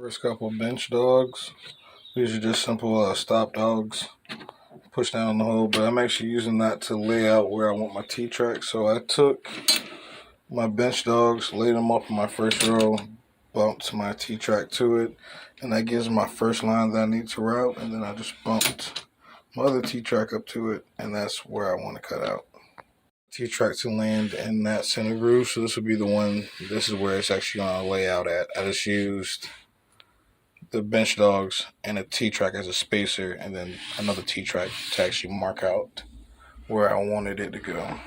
First couple bench dogs. These are just simple stop dogs. Push down the hole, but I'm actually using that to lay out where I want my T-track. So I took my bench dogs, laid them up in my first row, bumped my T-track to it, and that gives my first line that I need to route, and then I just bumped my other T-track up to it, and that's where I want to cut out. T-track to land in that center groove, so this will be the one, this is where it's actually going to lay out at. I just used the bench dogs and a T-track as a spacer, and then another T-track to actually mark out where I wanted it to go.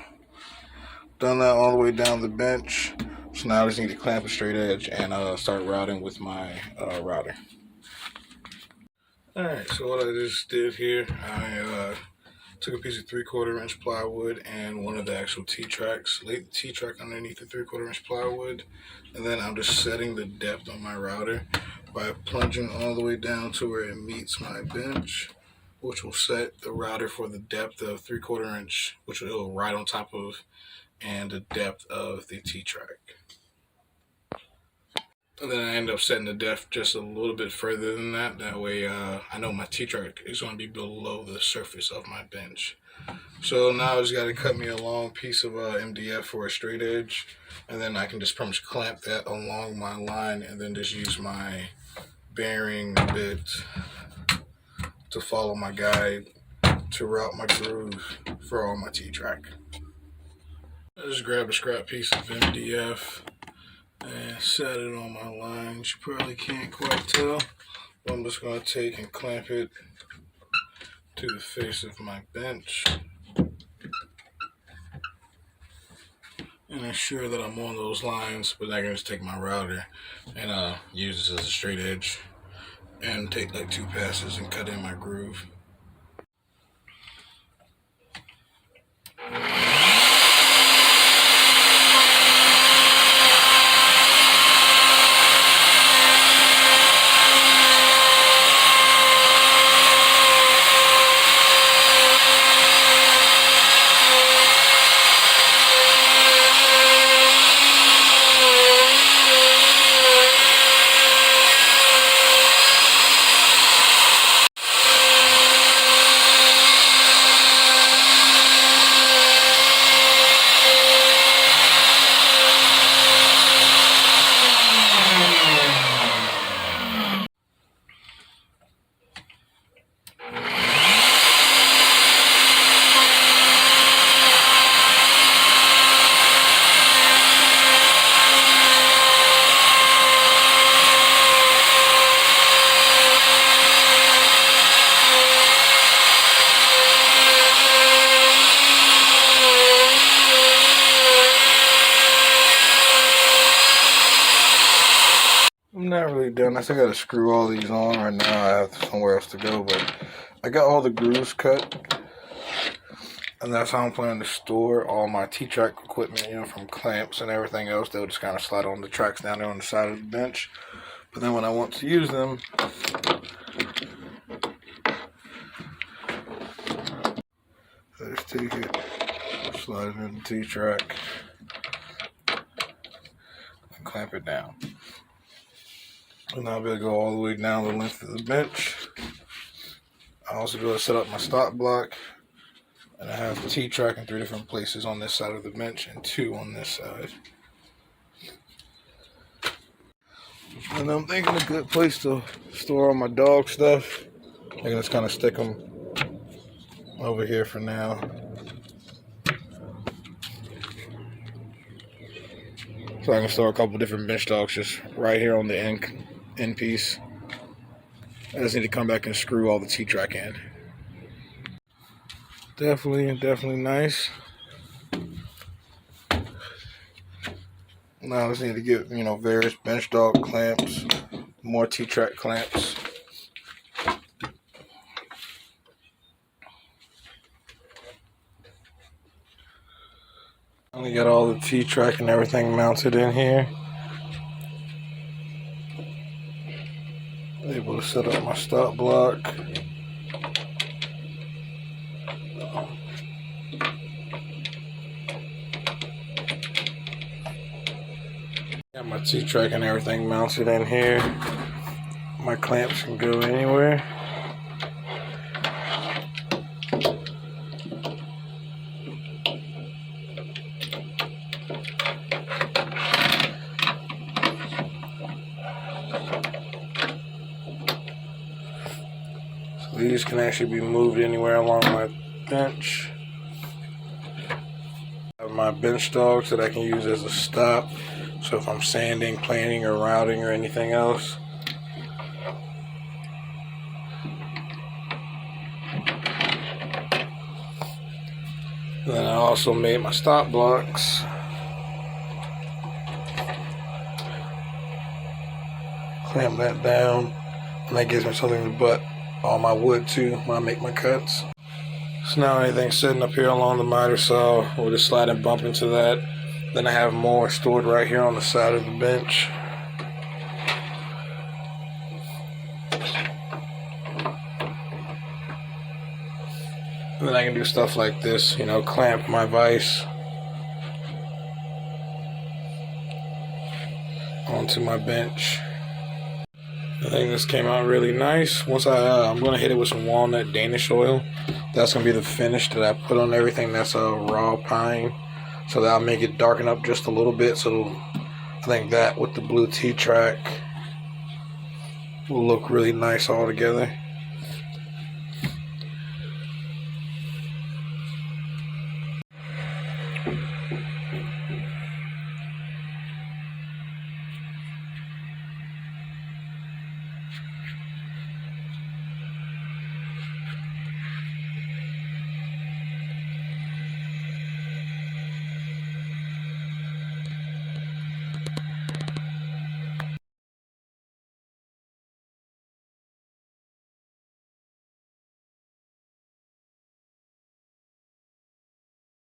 Done that all the way down the bench, so now I just need to clamp a straight edge and start routing with my router. Alright, so what I just did here, I took a piece of 3/4 inch plywood and one of the actual T-tracks, laid the T-track underneath the 3/4 inch plywood, and then I'm just setting the depth on my router by plunging all the way down to where it meets my bench, which will set the router for the depth of 3/4 inch, which it will ride on top of, and the depth of the T-track. And then I end up setting the depth just a little bit further than that. That way I know my T-track is going to be below the surface of my bench. So now I just got to cut me a long piece of MDF for a straight edge, and then I can just pretty much clamp that along my line and then just use my bearing bit to follow my guide to route my groove for all my T-track. I just grabbed a scrap piece of MDF and set it on my line. You probably can't quite tell, but I'm just going to take and clamp it to the face of my bench and ensure that I'm on those lines. But I can just take my router and use this as a straight edge and take like 2 passes and cut in my groove. I'm not really done. I still got to screw all these on. Right now I have somewhere else to go, but I got all the grooves cut, and that's how I'm planning to store all my T-track equipment, from clamps and everything else. They'll just kind of slide on the tracks down there on the side of the bench. But then when I want to use them, I just take it, slide it in the T-track, and clamp it down. And I'll be able to go all the way down the length of the bench. I also go to set up my stop block, and I have the T-track in 3 different places on this side of the bench and 2 on this side. And I'm thinking a good place to store all my dog stuff. I can just kind of stick them over here for now. So I can store a couple different bench dogs just right here on the end piece. I just need to come back and screw all the T-track in. Definitely nice. Now I just need to get, various bench dog clamps, more T-track clamps. I got all the T-track and everything mounted in here. Able to set up my stop block. Got my T-track and everything mounted in here. My clamps can go anywhere. So these can actually be moved anywhere along my bench. I have my bench dogs that I can use as a stop. So if I'm sanding, planing, or routing, or anything else. Then I also made my stop blocks. Clamp that down, and that gives me something to butt all my wood to when I make my cuts. So now anything's sitting up here along the miter saw, we'll just slide and bump into that. Then I have more stored right here on the side of the bench. And then I can do stuff like this, you know, clamp my vise onto my bench. I think this came out really nice. Once I'm going to hit it with some walnut Danish oil. That's going to be the finish that I put on everything. That's a raw pine. So that'll make it darken up just a little bit. So I think that with the blue T-track will look really nice all together.